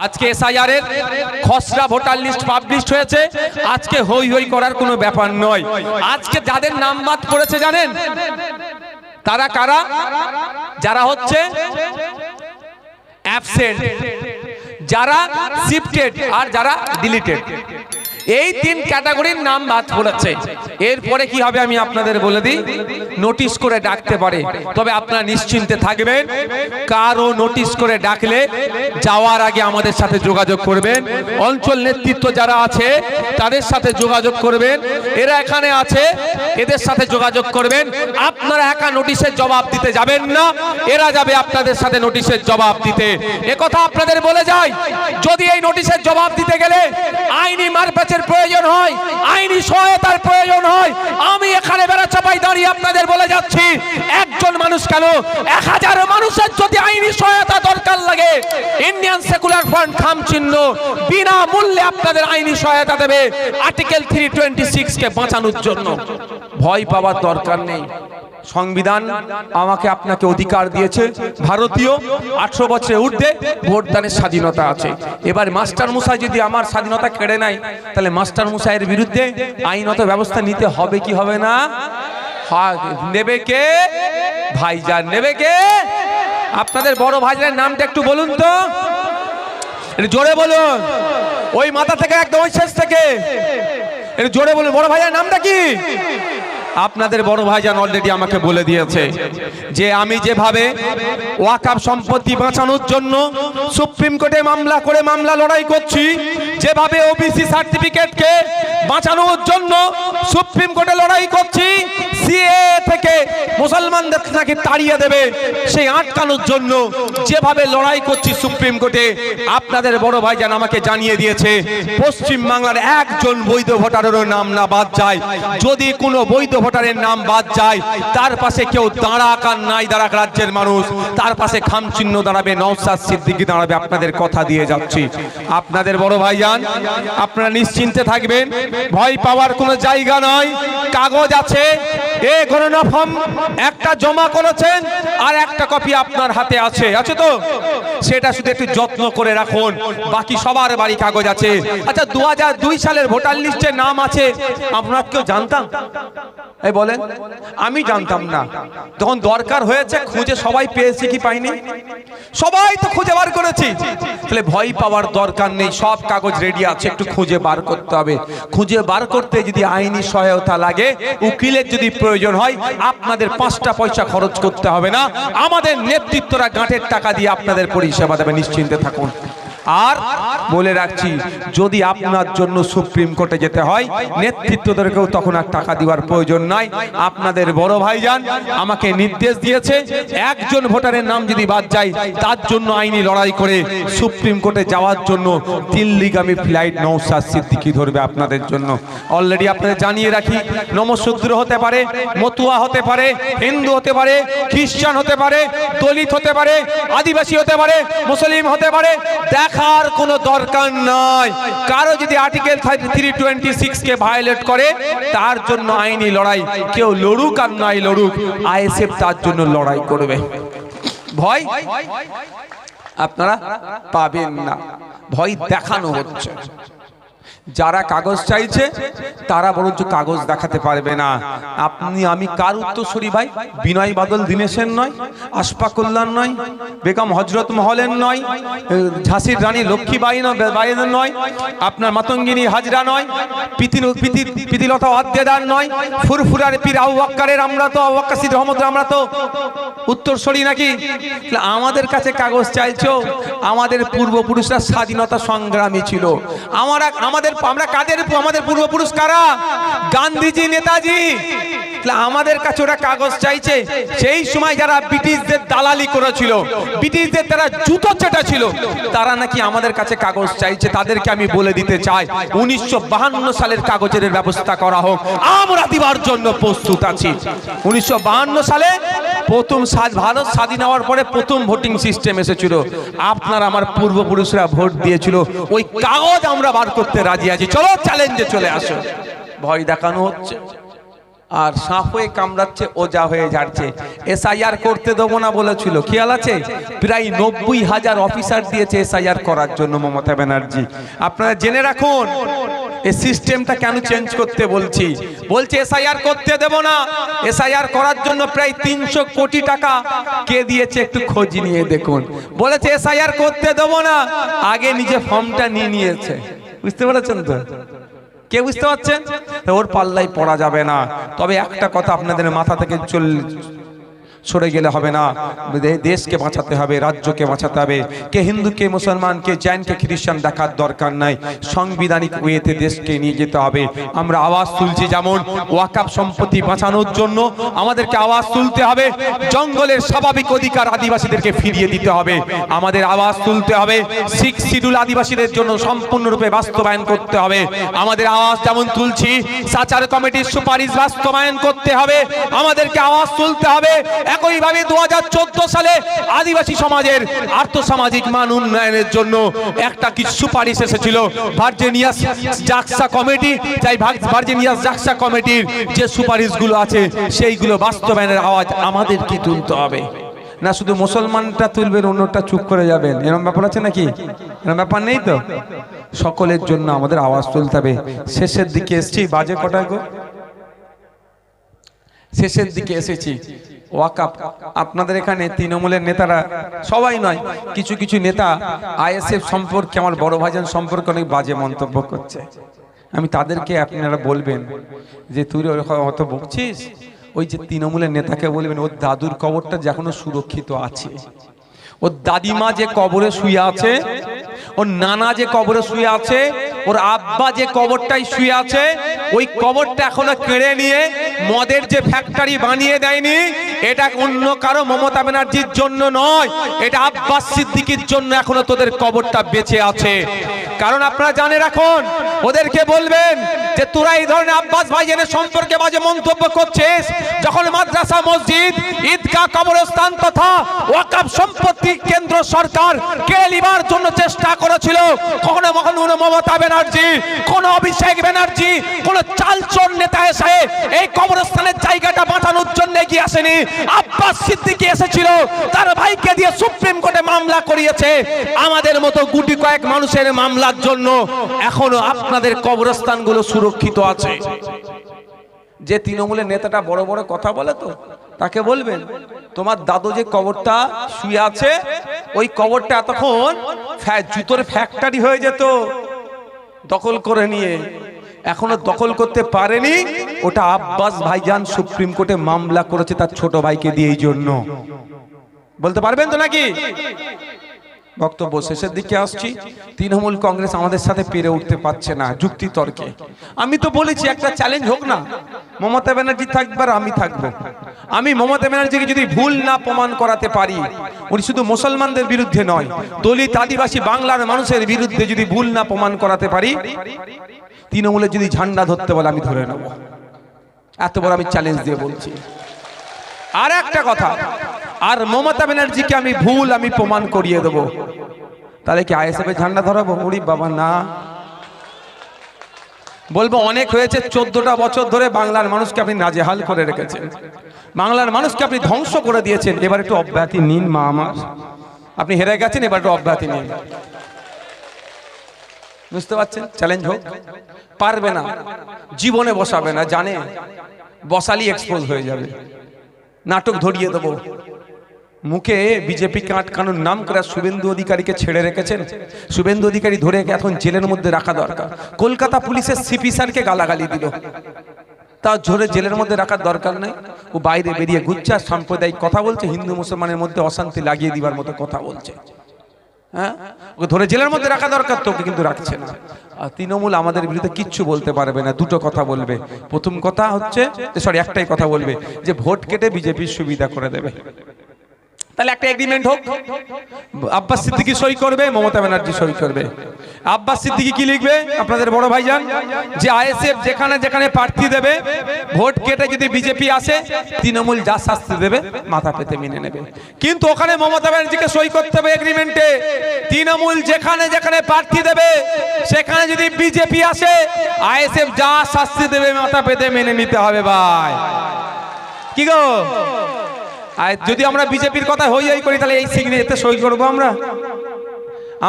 আজকে এসআইআর এর খসড়া ভোটার লিস্ট পাবলিশ হয়েছে। আজকে হই হই করার কোনো ব্যাপার নয়। আজকে যাদের নাম বাদ পড়েছে জানেন তারা কারা? যারা হচ্ছে অ্যাবসেন্ট, যারা শিফটেড আর যারা ডিলিটেড, এই তিন ক্যাটাগরির নাম বাদ পড়েছে। এরপরে কি হবে আমি আপনাদের বলে দিই, নোটিশ করে ডাকতে পারে। তবে আপনারা নিশ্চিন্তে থাকবেন, কারো নোটিশ করে ডাকলে যাওয়ার আগে আমাদের সাথে যোগাযোগ করবেন। অঞ্চল নেতৃত্ব যারা আছে তাদের সাথে যোগাযোগ করবেন, এরা এখানে আছে এদের সাথে যোগাযোগ করবেন। আপনারা একা নোটিশের জবাব দিতে যাবেন না, এরা যাবে আপনাদের সাথে নোটিশের জবাব দিতে। একথা আপনাদের বলে যাই, যদি এই নোটিশের জবাব দিতে গেলে আইনি মারপ্যাচের প্রয়োজন হয়, আইনি সহায়তার প্রয়োজন হয়, আমি এখানে বেড়াচাপাই দাঁড়িয়ে আপনাদের বলে যাচ্ছি, একজন মানুষ কেন 1000 মানুষের যদি আইনি সহায়তা দরকার লাগে, ইন্ডিয়ান সেকুলার ফ্রন্ট খামচিহ্ন বিনা মূল্যে আপনাদের আইনি সহায়তা দেবে আর্টিকেল 326 কে বাঁচানোর জন্য। ভয় পাওয়ার দরকার নেই। সংবিধান আমাকে আপনাকে অধিকার দিয়েছে, ভারতীয় 18 বছরের ঊর্ধ্বে ভোটদানের স্বাধীনতা আছে। এবার মাস্টার মশাই যদি আমার স্বাধীনতা কেড়ে নেয়, তাহলে মাস্টার মশাইয়ের বিরুদ্ধে আইনত ব্যবস্থা নিতে হবে কি হবে না? নেবে কে? ভাইজান নেবে কে? আপনাদের বড় ভাইজানের নামটা একটু বলুন তো, জোরে বলুন, ওই মাথা থেকে একদম ওই শেষ থেকে জোরে বলুন, বড় ভাইজানের নামটা কি? আপনাদের বড় ভাইজান অলরেডি আমাকে বলে দিয়েছে যে আমি যেভাবে ওয়াকফ সম্পত্তি বাঁচানোর জন্য সুপ্রিম কোর্টে মামলা লড়াই করছি, যেভাবে ওবিসি সার্টিফিকেটকে বাঁচানোর জন্য সুপ্রিম কোর্টে লড়াই করছি, সিএ থেকে মুসলমানদের নাকি তাড়িয়ে দেবে সেই আটকানোর জন্য যেভাবে লড়াই করছি সুপ্রিম কোর্টে, আপনাদের বড় ভাইজান আমাকে জানিয়ে দিয়েছে পশ্চিম বাংলার একজন বৈধ ভোটারেরও নাম না বাদ যায়। যদি কোনো বৈধ ভোটারের নাম বাদ যায়, তার পাশে কেউ দাঁড়াক আর নাই দাঁড়াক রাজ্যের মানুষ, তার পাশে খামচিহ্ন দাঁড়াবে, নওশাদ সিদ্দিকী দাঁড়াবে। আপনাদের কথা দিয়ে যাচ্ছি। আপনাদের বড় ভাইজান আপনারা নিশ্চিন্তে থাকবেন, ভয় পাওয়ার কোনো জায়গা নয়। কাগজ আছে, এ গণনা ফর্ম একটা জমা করেছেন আর একটা কপি আপনার হাতে আছে, আছে তো? সেটা শুধু একটু যত্ন করে রাখুন, বাকি সবার বাড়ি কাগজ আছে। আচ্ছা, 2002 সালের ভোটার লিস্টে নাম আছে, আপনারা কেউ জানতাম? এই বলেন, আমি জানতাম না। তখন দরকার হয়েছে, খুঁজে সবাই পেয়েছি কি পাইনি? সবাই তো খুঁজে বার করেছি। তাহলে ভয় পাওয়ার দরকার নেই, সব কাগজ রেডি আছে, একটু খুঁজে বার করতে হবে। খুঁজে বার করতে যদি আইনি সহায়তা লাগে, উকিলের যদি প্রয়োজন হয়, আপনাদের 5টা পয়সা খরচ করতে হবে না। আমাদের নেতৃত্বরা গাঁটের টাকা দিয়ে আপনাদের পরিষেবা দেবে, নিশ্চিন্তে থাকুন। আর বলে রাখছি, যদি আপনার জন্য সুপ্রিম কোর্টে যেতে হয়, নেতৃত্বদেরকেও তখন আর টাকা দেওয়ার প্রয়োজন নাই। আপনাদের বড় ভাইজান আমাকে নির্দেশ দিয়েছে, একজন ভোটারের নাম যদি বাদ যায়, তার জন্য আইনি লড়াই করে সুপ্রিম কোর্টে যাওয়ার জন্য দিল্লিগামী ফ্লাইট নওশাদ সিদ্দিকী ধরবে আপনাদের জন্য। অলরেডি আপনাদের জানিয়ে রাখি, নমশূদ্র হতে পারে, মতুয়া হতে পারে, হিন্দু হতে পারে, খ্রিস্টান হতে পারে, দলিত হতে পারে, আদিবাসী হতে পারে, মুসলিম হতে পারে, দেখার কোনো দরকার নাই। কারো যদি আর্টিকেল 326 কে ভায়োলেট করে, তার জন্য আইনি লড়াই, কেউ লড়ুক আর নাই লড়ুক, আইএসএফ তার জন্য লড়াই করবে। ভয় আপনারা পাবেন না, ভয় দেখানো হচ্ছে। যারা কাগজ চাইছে তারা বরঞ্চ কাগজ দেখাতে পারবে না। আপনি আমি কার উত্তরসূরি ভাই? বিনয় বাদল দীনেশের নয়, আশফাক উল্লাহর নয়, বেগম হজরত মহলের নয়, ঝাঁসির রানী লক্ষ্মীবাঈর নয়, আপনার মাতঙ্গিনী হাজরা নয়, প্রীতিলতা ওয়াদ্দেদার নয়, ফুরফুরার পীর আবু বকরের আমরা তো আবু বকর সিদ্দিক রহমতুল্লাহ আমরা তো উত্তরসূরি নাকি? আমাদের কাছে কাগজ চাইছো? আমাদের পূর্বপুরুষরা স্বাধীনতা সংগ্রামী ছিল। আমরা কাদের? আমাদের পূর্বপুরুষ কারা? গান্ধীজি, নেতাজি। আমাদের কাছে ওরা কাগজ চাইছে। সেই সময় যারা ব্রিটিশদের দালালি করেছিল, ব্রিটিশদের তারা জুতো চেটা ছিল, তারা নাকি আমাদের কাছে কাগজ চাইছে। তাদেরকে আমি বলে দিতে চাই, 1952 সালের কাগজের ব্যবস্থা করা হোক, আমরা দিবার জন্য প্রস্তুত আছি। 1952 সালে প্রথম ভারত স্বাধীন হওয়ার পরে প্রথম ভোটিং সিস্টেম এসেছিল। আপনার আমার পূর্বপুরুষরা ভোট দিয়েছিল, ওই কাগজ আমরা বার করতে রাজি আছি। চলো চ্যালেঞ্জে চলে আসো। ভয় দেখানো হচ্ছে, আর সাপ হয়ে কামড়াচ্ছে, ওজা হয়ে ঝাড়ছে। এসআইআর করতে দেবো না বলেছিল, খেয়াল আছে? প্রায় 90,000 অফিসার দিয়েছে এসআইআর করার জন্য মমতা ব্যানার্জি। আপনারা জেনে রাখুন এই সিস্টেমটা কেন চেঞ্জ করতে বলছি। বলছে এসআইআর করতে দেব না, এসআইআর করার জন্য প্রায় 300 কোটি টাকা কে দিয়েছে একটু খোঁজ নিয়ে দেখুন। বলেছে এসআইআর করতে দেব না, আগে নিজে ফর্মটা নিয়ে নিয়েছে। বুঝতে পেরেছেন তো? কে বুঝতে পারছেন? ওর পাল্লাই পড়া যাবে না। তবে একটা কথা আপনাদের মাথা থেকে সরে গেলে হবে না, দেশকে বাঁচাতে হবে, রাজ্যকে বাঁচাতে হবে। কে হিন্দু, কে মুসলমান, কে জৈন, কে খ্রিস্টান দেখার দরকার নাই। সাংবিধানিক ওয়েতে দেশকে নিয়ে যেতে হবে। আমরা আওয়াজ তুলছি, যেমন ওয়াকফ সম্পত্তি বাঁচানোর জন্য আমাদেরকে আওয়াজ তুলতে হবে। জঙ্গলের স্বাভাবিক অধিকার আদিবাসীদেরকে ফিরিয়ে দিতে হবে, আমাদের আওয়াজ তুলতে হবে। 6 শিডিউল আদিবাসীদের জন্য সম্পূর্ণরূপে বাস্তবায়ন করতে হবে, আমাদের আওয়াজ যেমন তুলছি। সাচার কমিটির সুপারিশ বাস্তবায়ন করতে হবে, আমাদেরকে আওয়াজ তুলতে হবে। একইভাবে 2014 সালে আদিবাসী সমাজের আর্থসামাজিক মান উন্নয়নের জন্য একটা কিছু সুপারিশ এসেছিল ভার্জিনিয়াস জাকসা কমিটি। তাই ভার্জিনিয়াস জাকসা কমিটির যে সুপারিশগুলো আছে সেইগুলো বাস্তবায়নের আওয়াজ আমাদেরকে তুলতে হবে। না শুধু মুসলমানটা তুলবেন, অন্যটা চুপ করে যাবেন, এরকম ব্যাপার আছে নাকি? এরকম ব্যাপার নেই তো। সকলের জন্য আমাদের আওয়াজ তুলতে হবে। শেষের দিকে এসেছি, বাজে কটায় গো? শেষের দিকে এসেছি। ওয়াকফ আপনাদের এখানে তৃণমূলের নেতারা, সবাই নয়, কিছু কিছু নেতা আইএসএফ সম্পর্কে, আমার বড় ভাইজান সম্পর্কে অনেক বাজে মন্তব্য করছে। আমি তাদেরকে আপনারা বলবেন যে তুই অত বকছিস, ওই যে তৃণমূলের নেতাকে বলবেন ওর দাদুর কবরটা যে এখনো সুরক্ষিত আছে, ওর দাদিমা যে কবরে শুয়ে আছে, ওর নানা যে কবরে শুয়ে আছে, ওর আব্বা যে কবরটাই শুয়ে আছে, ওই কবরটা এখনো কেড়ে নিয়ে মদের যে ফ্যাক্টরি বানিয়ে দেয়নি। এটা অন্য কারো মমতা ব্যানার্জির জন্য নয়, এটা আব্বাস সিদ্দিকীর জন্য এখনো তোদের কবরটা বেঁচে আছে। কারণ আপনারা জানে রাখুন, ওদেরকে বলবেন যে তোরা এই ধরনের আব্বাস ভাইজানের সম্পর্কে বাজে মন্তব্য করছিস, যখন মাদ্রাসা, মসজিদ, ঈদগাহ, কবরস্থান তথা ওয়াকফ সম্পত্তি কেন্দ্র সরকার কেড়ে নেবার জন্য চেষ্টা করেছিল, কখনো কখনো মমতা ব্যানার্জি, কোন অভিষেক ব্যানার্জি, কোন চালচোর নেতা এসে এই কবরস্থানের জায়গাটা বাঁচানোর জন্য এগিয়ে আসেনি। আব্বাস সিদ্দিকী এসেছিল, তার ভাইকে দিয়ে সুপ্রিম কোর্টে মামলা করিয়েছে। আমাদের মতো গুটি কয়েক মানুষের মামলার জন্য এখনো আপনাদের কবরস্থানগুলো সুরক্ষিত আছে। যে তৃণমূলের নেতাটা বড় বড় কথা বলে তো তাকে বলবেন তোমার দাদু যে কবরটা শুয়ে আছে, ওই কবরটা এতক্ষণ জুতোর ফ্যাক্টরি হয়ে যেত, দখল করে নিয়ে এখনো দখল করতে পারেনি। ওটা আব্বাস ভাইজান সুপ্রিম কোর্টে মামলা করেছে তার ছোট ভাইকে দিয়ে। এই জন্য বলতে পারবেন তো নাকি? বক্তব্য শেষের দিকে আসছি। তৃণমূল কংগ্রেস আমাদের সাথে পেরে উঠতে পারছে না যুক্তি তর্কে। আমি তো বলেছি একটা চ্যালেঞ্জ হোক না, মমতা ব্যানার্জি থাকবে আর আমি থাকবো। আমি মমতা ব্যানার্জিকে যদি ভুল না প্রমাণ করাতে পারি, উনি শুধু মুসলমানদের বিরুদ্ধে নয়, দলিত, আদিবাসী, বাংলার মানুষের বিরুদ্ধে যদি ভুল না প্রমাণ করাতে পারি, তৃণমূলের যদি ঝান্ডা ধরতে বলে আমি ধরে নেব। এত বড় আমি চ্যালেঞ্জ দিয়ে বলছি। আর একটা কথা, আর মমতা ব্যানার্জিকে আমি ভুল আমি প্রমাণ করিয়ে দেব, তাহলে কি আইএসএফ এর ঝান্ডা ধরাবো? ওরে বাবা না, বলবো অনেক হয়েছে। 14টা বছর ধরে বাংলার মানুষকে আপনি নাজেহাল করে রেখেছেন, বাংলার মানুষকে আপনি ধ্বংস করে দিয়েছেন। এবার একটু অব্যাহতি নিন মা আমার, আপনি হেরে গেছেন, এবার একটু অব্যাহতি নিন। বুঝতে পারছেন? চ্যালেঞ্জ হোক। পারবে না, জীবনে বসাবে না, জানে বসালি এক্সপোজ হয়ে যাবে। নাটক ধরিয়ে দেবো। মুখে বিজেপিকে আটকানোর নাম করে শুভেন্দু অধিকারীকে ছেড়ে রেখেছেন। শুভেন্দু অধিকারী ধরে এখন জেলের মধ্যে রাখা দরকার। কলকাতা পুলিশের সিপি স্যারকে গালাগালি দিল, তা ধরে জেলের মধ্যে রাখার দরকার নাই। ও বাইরে বেরিয়ে ঘুরছে আর সাম্প্রদায়িক কথা বলছে, হিন্দু মুসলমানের মধ্যে অশান্তি লাগিয়ে দিবার মতো কথা বলছে। হ্যাঁ, ওকে ধরে জেলের মধ্যে রাখা দরকার, তোকে কিন্তু রাখছে না। আর তৃণমূল আমাদের বিরুদ্ধে কিচ্ছু বলতে পারবে না। দুটো কথা বলবে। প্রথম কথা হচ্ছে, একটাই কথা বলবে যে ভোট কেটে বিজেপির সুবিধা করে দেবে। তাহলে একটা এগ্রিমেন্ট হোক, আব্বাস সিদ্দিকী সই করবে, মমতা ব্যানার্জি সই করবে। আব্বাস সিদ্দিকী কি লিখবে আপনাদের বড় ভাইজান, যে আইএসএফ যেখানে যেখানে প্রার্থী দেবে ভোট কেটে যদি বিজেপি আসে তৃণমূল যা শাস্তি দেবে মাথা পেতে মেনে নেবে। কিন্তু ওখানে মমতা ব্যানার্জিকে সই করতে হবে এগ্রিমেন্টে, তৃণমূল যেখানে যেখানে প্রার্থী দেবে সেখানে যদি বিজেপি আসে আইএসএফ যা শাস্তি দেবে মাথা পেতে মেনে নিতে হবে। ভাই কি গো, আর যদি আমরা বিজেপির কথা হই হই করি তাহলে এই সিগনেচারে সই করবো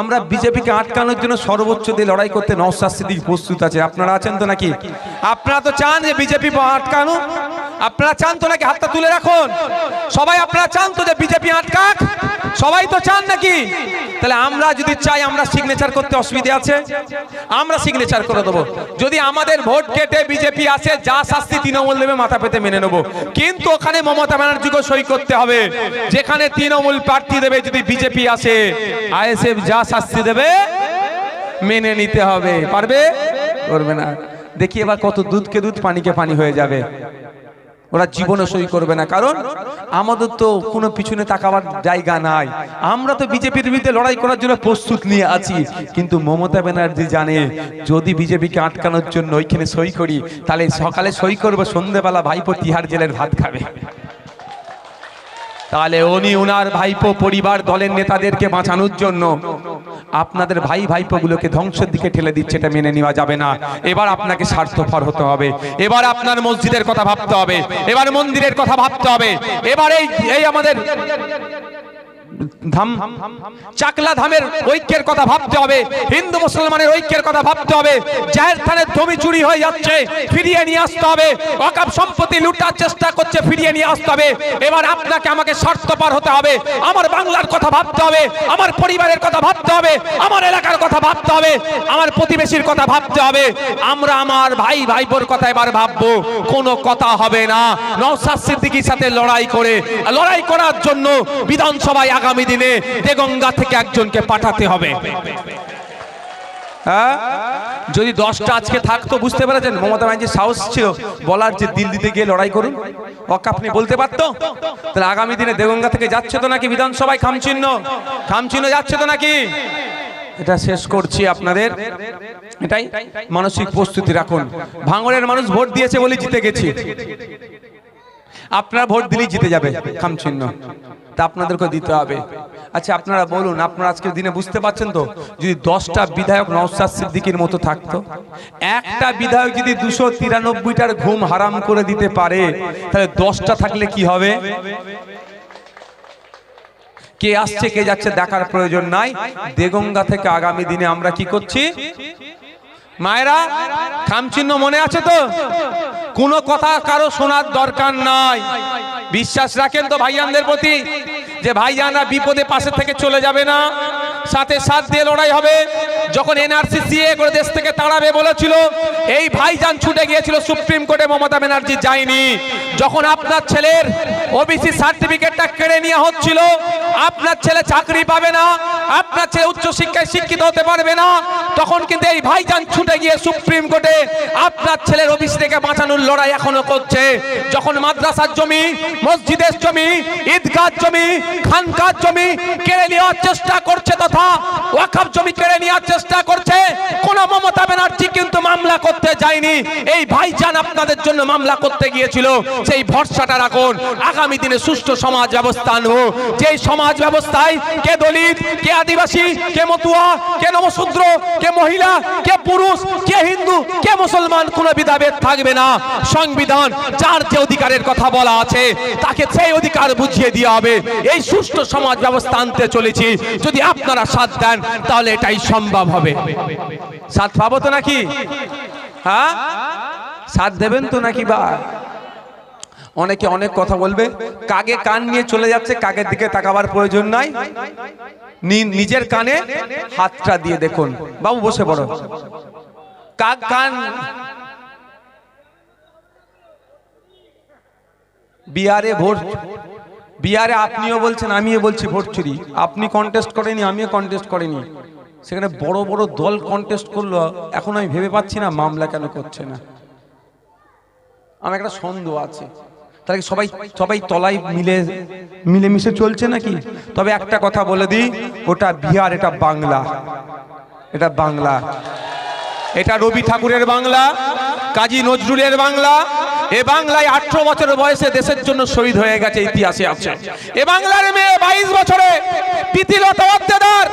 আমরা বিজেপিকে আটকানোর জন্য সর্বোচ্চ দিয়ে লড়াই করতে নওশাদ সিদ্দিকী প্রস্তুত আছে। আপনারা আছেন তো নাকি? আপনারা তো চান যে বিজেপি আটকানো, আপনারা চান তো নাকি? হাতটা তুলে রাখুন সবাই। আপনারা চান তো যে বিজেপি আটকাক? সবাই তো চান নাকি? তাহলে আমরা যদি চাই আমরা সিগনেচার করতে অসুবিধা আছে? আমরা সিগনেচার করে দেবো। যদি আমাদের ভোট কেটে বিজেপি আসে যা শাস্তি তৃণমূল দেবে মাথা পেতে মেনে নেবো। কিন্তু ওখানে মমতা ব্যানার্জিকে সই করতে হবে, যেখানে তৃণমূল প্রার্থী দেবে যদি বিজেপি আসে আইএসএফ যা শাস্তি দেবে মেনে নিতে হবে। পারবে? করবে না। দেখি এবার কত দুধকে দুধ পানিকে পানি হয়ে যাবে। ওরা জীবনে সই করবে না, কারণ আমাদের তো কোনো পিছনে তাকাবার জায়গা নাই। আমরা তো বিজেপির বিরুদ্ধে লড়াই করার জন্য প্রস্তুত নিয়ে আছি, কিন্তু মমতা ব্যানার্জি জানে যদি বিজেপিকে আটকানোর জন্য ওইখানে সই করি তাহলে সকালে সই করবো, সন্ধ্যেবেলা ভাইপো তিহার জেলের ভাত খাবে। তাহলে উনি ওনার ভাইপো পরিবার দলের নেতাদেরকে বাঁচানোর জন্য আপনাদের ভাই ভাইপোগুলোকে ধ্বংসের দিকে ঠেলে দিচ্ছে, এটা মেনে নেওয়া যাবে না। এবার আপনাকে স্বার্থপর হতে হবে, এবার আপনার মসজিদের কথা ভাবতে হবে, এবার মন্দিরের কথা ভাবতে হবে, এবার এই আমাদের চাকলা ধামের ঐক্যের কথা ভাবতে হবে, হিন্দু মুসলমানের ঐক্যের কথা ভাবতে হবে। জাহের থানের জমি চুরি হয়ে যাচ্ছে, ফিরিয়ে নিয়ে আসতে হবে। ওয়াকফ সম্পত্তি লুটার চেষ্টা করছে, ফিরিয়ে নিয়ে আসতে হবে। এবার আপনাকে আমাকে স্বার্থপর হতে হবে, আমার বাংলার কথা ভাবতে হবে, আমার পরিবারের কথা ভাবতে হবে, আমার এলাকার কথা ভাবতে হবে, আমার প্রতিবেশীর কথা ভাবতে হবে। আমরা আমার ভাই ভাইবোর কথা এবার ভাববো, কোনো কথা হবে না নওশাদ সিদ্দিকীর সাথে লড়াই করার জন্য বিধানসভায় আগামী দিনে দেগঙ্গা থেকে একজনকে পাঠাতে হবে। হ্যাঁ, যদি 10টা আজকে থাকতো বুঝতে পেরেছেন মমতা ব্যানার্জির সাহস ছিল বলার যে দিল্লিতে গিয়ে লড়াই করুন, ওয়াকফ আপনি বলতে পারতো। তাহলে আগামী দিনে দেগঙ্গা থেকে যাচ্ছে তো নাকি বিধানসভায় খামচিহ্ন যাচ্ছে তো নাকি? এটা শেষ করছি আপনাদের, এটাই মানসিক প্রস্তুতি রাখুন। ভাঙড়ের মানুষ ভোট দিয়েছে বলে জিতে গেছি, আপনারা ভোট দিলেই জিতে যাবে খামচিহ্ন, তা আপনাদেরকে দিতে হবে। আচ্ছা আপনারা বলুন, আপনারা আজকের দিনে বুঝতে পারছেন তো, যদি 10টা বিধায়ক নওশাদ সিদ্দিকীর মতো থাকতো, একটা বিধায়ক যদি 293টার ঘুম হারাম করে দিতে পারে, তাহলে 10টা থাকলে কি হবে? কে আসছে কে যাচ্ছে দেখার প্রয়োজন নাই। দেগঙ্গা থেকে আগামী দিনে আমরা কি করছি? মায়েরা খামচিহ্ন মনে আছে তো? কোনো কথা কারো শোনার দরকার নাই। বিশ্বাস রাখেন তো ভাইজানদের প্রতি, যে ভাইজানরা বিপদে পাশে থেকে চলে যাবে না, সাথে সাথ দিয়ে লড়াই হবে। যখন এনআরসি সিএ করে দেশ থেকে তাড়াবে বলেছিল, এই ভাইজান ছুটে গিয়েছিল সুপ্রিম কোর্টে, মমতা ব্যানার্জি যায়নি। যখন আপনার ছেলের ওবিসি সার্টিফিকেটটা কেড়ে নেওয়া হচ্ছিল, আপনার ছেলে চাকরি পাবে না, আপনার ছেলে উচ্চ শিক্ষায় শিক্ষিত হতে পারবে না, তখন কিন্তু এই ভাইজান ছুটে গিয়ে সুপ্রিম কোর্টে আপনার ছেলের ওবিসি থেকে বাঁচানোর লড়াই এখনো করছে। যখন মাদ্রাসার জমি, মসজিদের জমি, ঈদগাহ জমি, খানকার জমি কেড়ে নেওয়ার চেষ্টা করছে তথা ওয়াকফ জমি কেড়ে নেওয়ার চেষ্টা করছে, কোন মমতা ব্যানার্জি কিন্তু মামলা করতে যায়নি। এই ভাইজান আপনাদের জন্য মামলা করতে গিয়েছিল। সেই ভরসাটা রাখুন, আগামী দিনে সুষ্ঠু সমাজ ব্যবস্থা আনবো, যেই সমাজ ব্যবস্থায় কে দলিত, কে আদিবাসী, কে মতুয়া, কে নমশূদ্র, কে মহিলা, কে পুরুষ, কে হিন্দু, কে মুসলমান, কোনো বিধাভেদ থাকবে না। সংবিধান যার যে অধিকারের কথা বলা আছে তাকে সেই অধিকার বুঝিয়ে দেওয়া হবে। এই সুষ্ঠু সমাজ ব্যবস্থা আনতে চলেছি, যদি আপনারা সাথ দেন তাহলে এটাই সম্ভব হবে। সাথ পাবো তো নাকি? হ্যাঁ, সাথ দেবেন তো নাকি? বা অনেকে অনেক কথা বলবে, কাগে কান নিয়ে চলে যাচ্ছে, কাগের দিকে তাকাবার প্রয়োজন নাই। নিজের কানে হাতটা দিয়ে দেখুন। বাবু বসে পড়ো। কাক কান বিহারে ভোট, বিহারে আপনিও বলছেন আমিও বলছি ভোট চুরি। আপনি কন্টেস্ট করেনি, আমিও কন্টেস্ট করিনি, সেখানে বড় বড় দল কন্টেস্ট করলো। এখন আমি ভেবে পাচ্ছি না মামলা কেন করছে না। আমার একটা সন্দেহ আছে, তাহলে সবাই সবাই তলায় মিলেমিশে চলছে নাকি? তবে একটা কথা বলে দিই, ওটা বিহার, এটা বাংলা, এটা বাংলা, এটা রবি ঠাকুরের বাংলা, কাজী নজরুলের বাংলা। এ বাংলায় 18 বছর বয়সে দেশের জন্য শহীদ হয়ে গেছে, ইতিহাসে আছে। এ বাংলার মেয়ে 22 বছরে প্রীতিলতা ওয়াদ্দেদার,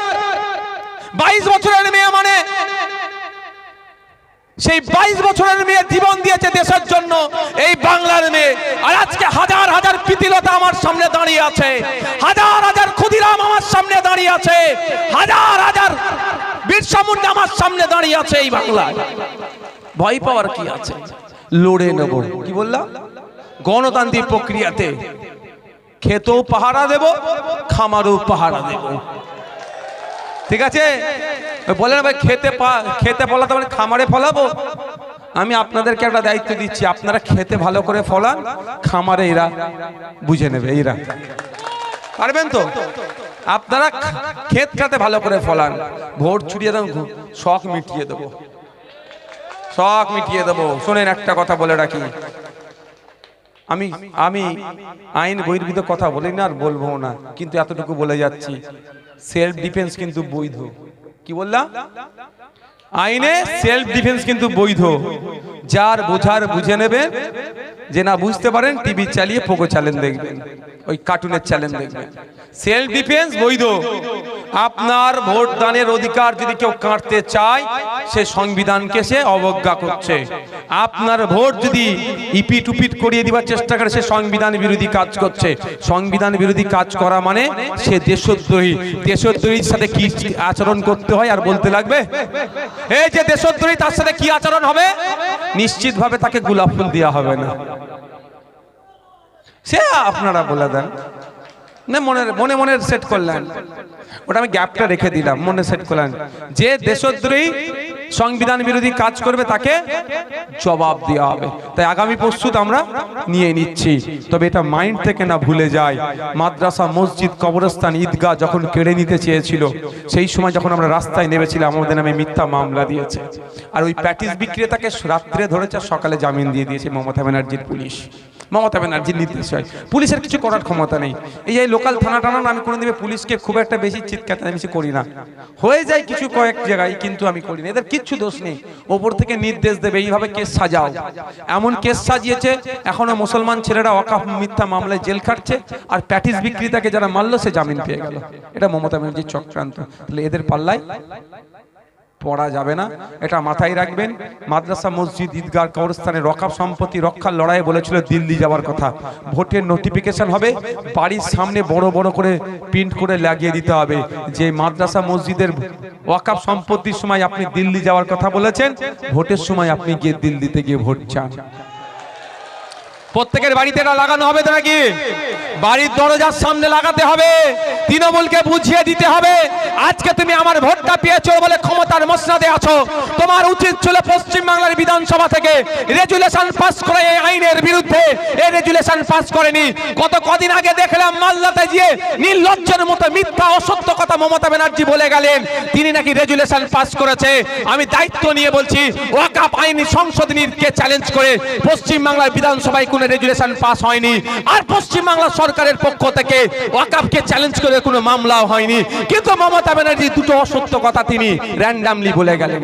22 বছরের মেয়ে, মানে সেই 22 বছরের মেয়ে জীবন দিয়েছে দেশের জন্য, এই বাংলার মেয়ে। আর আজকে হাজার হাজার প্রীতিলতা আমার সামনে দাঁড়িয়ে আছে, হাজার হাজার ক্ষুদিরাম আমার সামনে দাঁড়িয়ে আছে, হাজার হাজার বিরসা মুন্ডা আমার সামনে দাঁড়িয়ে আছে। এই বাংলায় ভয় পাওয়ার কি আছে? লড়ে নেব। কি বললাম? গণতান্ত্রিক প্রক্রিয়াতে খেতেও পাহারা দেব, খামারও পাহারা দেব। ঠিক আছে? বলেন ভাই খেতে ফলাতে মানে খামারে ফলাবো? আমি আপনাদেরকে একটা দায়িত্ব দিচ্ছি, আপনারা খেতে ভালো করে ফলান, খামারে এরা বুঝে নেবে। এরা পারবেন তো? আপনারা ক্ষেতটাতে ভালো করে ফলান, ভোট ছুড়িয়ে দেন, শখ মিটিয়ে দেবো, শখ মিটিয়ে দেবো। শোনেন, একটা কথা বলে রাখি, আমি আমি আইন বহির্ভূত কথা বলি না আর বলবো না, কিন্তু এতটুকু বলে যাচ্ছি, সেলফ ডিফেন্স কিন্তু বৈধ। কি বললাম? আইনে সেলফ ডিফেন্স কিন্তু বৈধ। যার বোঝার বুঝে নেবেন, যে না বুঝতে পারেন টিভি চালিয়ে পোগো চ্যানেল দেখবেন, ওই কার্টুনের চ্যানেল দেখবেন। সেলফ ডিফেন্স বৈধ। আপনার ভোট দানের অধিকার যদি কেউ কাটতে চায়, সে সংবিধানকে সে অবজ্ঞা করছে। আপনার ভোট যদি ইপিট উপিট করিয়ে দিবার চেষ্টা করে, সে সংবিধান বিরোধী কাজ করছে। সংবিধান বিরোধী কাজ করা মানে সে দেশদ্রোহী। দেশদ্রোহীর সাথে কি আচরণ করতে হয় আর বলতে লাগবে? এই যে দেশদ্রোহী, তার সাথে কি আচরণ হবে? নিশ্চিতভাবে তাকে গোলাপ ফুল দেওয়া হবে না। সে আপনারা বলে দেন না, মনে মনে সেট করলেন, ওটা আমি গ্যাপটা রেখে দিলাম, মনে সেট করলেন যে দেশদ্রোহী সংবিধান বিরোধী কাজ করবে তাকে জবাব দেওয়া হবে। তাই আগামী প্রস্তুত আমরা নিয়ে নিচ্ছি। তবে এটা মাইন্ড থেকে না ভুলে যায়, মাদ্রাসা, মসজিদ, কবরস্থান, ঈদগাহ যখন কেড়ে নিতে চেয়েছিল, সেই সময় যখন আমরা রাস্তায় নেমেছিলাম, আমাদের নামে মিথ্যা মামলা দিয়েছে। আর ওই প্যাটিস বিক্রেতাকে রাত্রে ধরেছে, সকালে জামিন দিয়ে দিয়েছে মমতা ব্যানার্জির পুলিশ। মমতা ব্যানার্জির নির্দেশ হয়, পুলিশের কিছু করার ক্ষমতা নেই। এই যে লোকাল থানা টানা, আমি কোনো দিনে পুলিশকে খুব একটা বেশি চিৎকার বেশি করি না, হয়ে যায় কিছু কয়েক জায়গায়, কিন্তু আমি করি না। এদের কিচ্ছু দোষ নেই, ওপর থেকে নির্দেশ দেবে এইভাবে কেস সাজাও। এমন কেস সাজিয়েছে, এখনো মুসলমান ছেলেরা ওয়াকফ মিথ্যা মামলায় জেল খাটছে, আর প্যাটিস বিক্রেতাকে যারা মারলো সে জামিন পেয়ে গেল। এটা মমতা ব্যানার্জির চক্রান্ত। তাহলে এদের পাল্লায় পড়া যাবে না, এটা মাথায় রাখবেন। মাদ্রাসা, মসজিদ, ঈদগাহ, কবরস্থানে ওয়াকফ সম্পত্তি রক্ষার লড়াইয়ে বলেছিল দিল্লি যাওয়ার কথা। ভোটের নোটিফিকেশন হবে, বাড়ির সামনে বড় বড় করে প্রিন্ট করে লাগিয়ে দিতে হবে যে মাদ্রাসা মসজিদের ওয়াকফ সম্পত্তির সময় আপনি দিল্লি যাওয়ার কথা বলেছেন, ভোটের সময় আপনি গিয়ে দিল্লিতে গিয়ে ভোট চান। প্রত্যেকের বাড়িতে এটা লাগানো হবে তো নাকি? বাড়ির দরজার সামনে লাগাতে হবে। তৃণমূলকে বুঝিয়ে দিতে হবে, আজকে তুমি আমার ভোটটা পেয়েছো বলে ক্ষমতার মসনদে আছো, তোমার উচিত ছিল পশ্চিম বাংলার বিধানসভা থেকে রেজুলেশন পাস করে এই আইনের বিরুদ্ধে। এই রেজুলেশন পাস করেনি। কদিন আগে দেখলাম মালদাতে গিয়ে নির্লজ্জের মতো মিথ্যা অসত্য কথা মমতা ব্যানার্জি বলে গেলেন, তিনি নাকি রেজুলেশন পাস করেছে। আমি দায়িত্ব নিয়ে বলছি, ওয়াকফ আইন সংশোধনীকে চ্যালেঞ্জ করে পশ্চিম বাংলার বিধানসভায় কোনো রেজুলেশন পাস হয়নি, আর পশ্চিম বাংলা সরকারের পক্ষ থেকে ওয়াকফকে চ্যালেঞ্জ করে কোনো মামলাও হয়নি। কিন্তু মমতা ব্যানার্জি দুটো অসত্য কথা তিনি র্যান্ডামলি বলে গেলেন।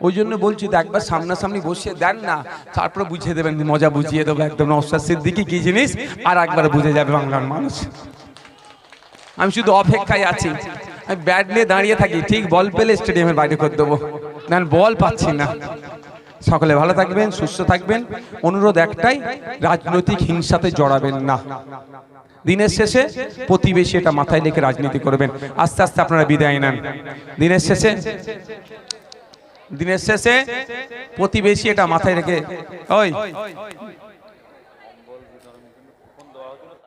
ওই জন্য বলছি, একবার সামনাসামনি বসিয়ে দেন না, তারপরে বুঝিয়ে দেবেন, মজা বুঝিয়ে দেবো একদম। নওশাদ সিদ্দিকী কি জিনিস আর একবার বুঝে যাবে বাংলার মানুষ। আমি শুধু অপেক্ষায় আছি, আমি ব্যাট নিয়ে দাঁড়িয়ে থাকি, ঠিক বল পেলে স্টেডিয়ামের বাইরে করে দেবো, না বল পাচ্ছি না। সকলে ভালো থাকবেন, সুস্থ থাকবেন। অনুরোধ একটাই, রাজনৈতিক হিংসাতে জড়াবেন না। দিনের শেষে প্রতিবেশী, এটা মাথায় রেখে রাজনীতি করবেন। আস্তে আস্তে আপনারা বিদায় নেন। দিনের শেষে প্রতিবেশী, এটা মাথায় রেখে, ওই